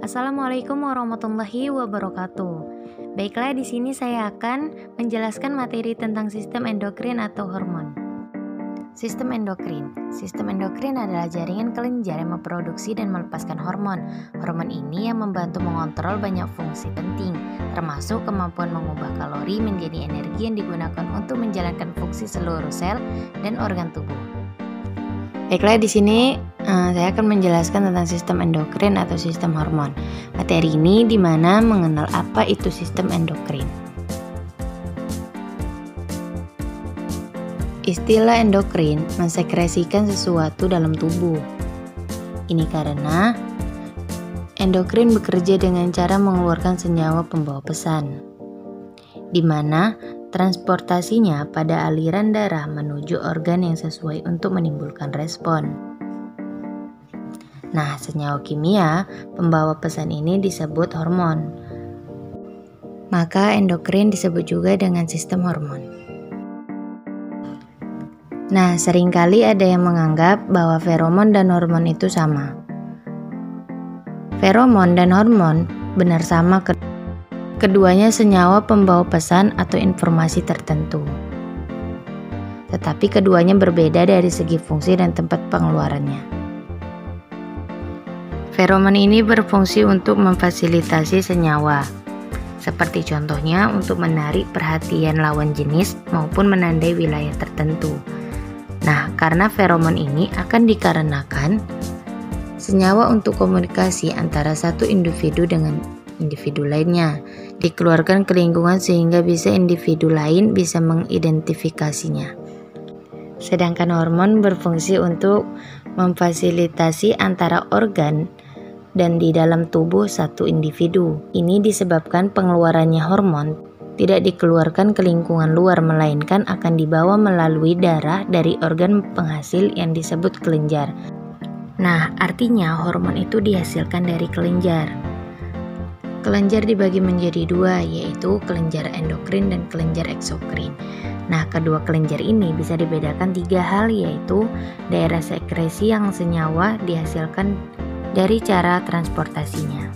Assalamualaikum warahmatullahi wabarakatuh. Baiklah, di sini saya akan menjelaskan materi tentang sistem endokrin atau hormon. Sistem endokrin adalah jaringan kelenjar yang memproduksi dan melepaskan hormon. Hormon ini yang membantu mengontrol banyak fungsi penting, termasuk kemampuan mengubah kalori menjadi energi yang digunakan untuk menjalankan fungsi seluruh sel dan organ tubuh. Baiklah, di sini saya akan menjelaskan tentang sistem endokrin atau sistem hormon. Materi ini dimana mengenal apa itu sistem endokrin. Istilah endokrin mensekresikan sesuatu dalam tubuh. Ini karena endokrin bekerja dengan cara mengeluarkan senyawa pembawa pesan, di mana transportasinya pada aliran darah menuju organ yang sesuai untuk menimbulkan respon. Nah, senyawa kimia pembawa pesan ini disebut hormon. Maka endokrin disebut juga dengan sistem hormon. Nah, seringkali ada yang menganggap bahwa feromon dan hormon itu sama. Feromon dan hormon benar sama, keduanya senyawa pembawa pesan atau informasi tertentu. Tetapi keduanya berbeda dari segi fungsi dan tempat pengeluarannya. Feromon ini berfungsi untuk memfasilitasi senyawa, seperti contohnya untuk menarik perhatian lawan jenis maupun menandai wilayah tertentu. Nah, karena feromon ini akan dikarenakan senyawa untuk komunikasi antara satu individu dengan individu lainnya dikeluarkan ke lingkungan sehingga bisa individu lain bisa mengidentifikasinya. Sedangkan hormon berfungsi untuk memfasilitasi antara organ dan di dalam tubuh satu individu. Ini disebabkan pengeluarannya hormon tidak dikeluarkan ke lingkungan luar, melainkan akan dibawa melalui darah dari organ penghasil yang disebut kelenjar. Nah, artinya hormon itu dihasilkan dari kelenjar. Kelenjar dibagi menjadi dua, yaitu kelenjar endokrin dan kelenjar eksokrin. Nah, kedua kelenjar ini bisa dibedakan tiga hal, yaitu daerah sekresi yang senyawa dihasilkan dari cara transportasinya.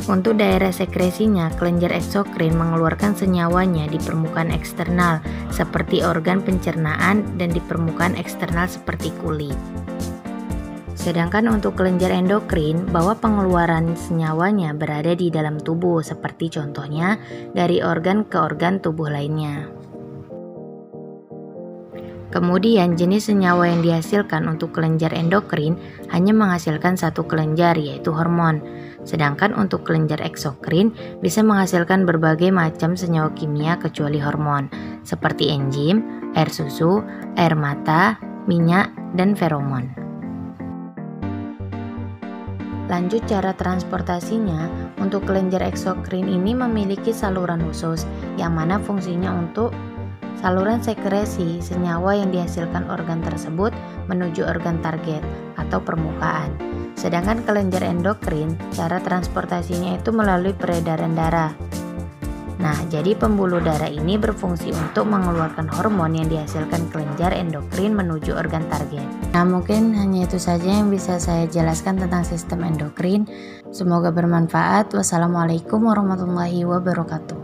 Untuk daerah sekresinya, kelenjar eksokrin mengeluarkan senyawanya di permukaan eksternal seperti organ pencernaan dan di permukaan eksternal seperti kulit. Sedangkan untuk kelenjar endokrin, bahwa pengeluaran senyawanya berada di dalam tubuh seperti contohnya dari organ ke organ tubuh lainnya. Kemudian jenis senyawa yang dihasilkan untuk kelenjar endokrin hanya menghasilkan satu kelenjar, yaitu hormon. Sedangkan untuk kelenjar eksokrin bisa menghasilkan berbagai macam senyawa kimia kecuali hormon, seperti enzim, air susu, air mata, minyak, dan feromon. Lanjut cara transportasinya, untuk kelenjar eksokrin ini memiliki saluran khusus, yang mana fungsinya untuk saluran sekresi senyawa yang dihasilkan organ tersebut menuju organ target atau permukaan. Sedangkan kelenjar endokrin, cara transportasinya itu melalui peredaran darah. Nah, jadi pembuluh darah ini berfungsi untuk mengeluarkan hormon yang dihasilkan kelenjar endokrin menuju organ target. Nah, mungkin hanya itu saja yang bisa saya jelaskan tentang sistem endokrin. Semoga bermanfaat. Wassalamualaikum warahmatullahi wabarakatuh.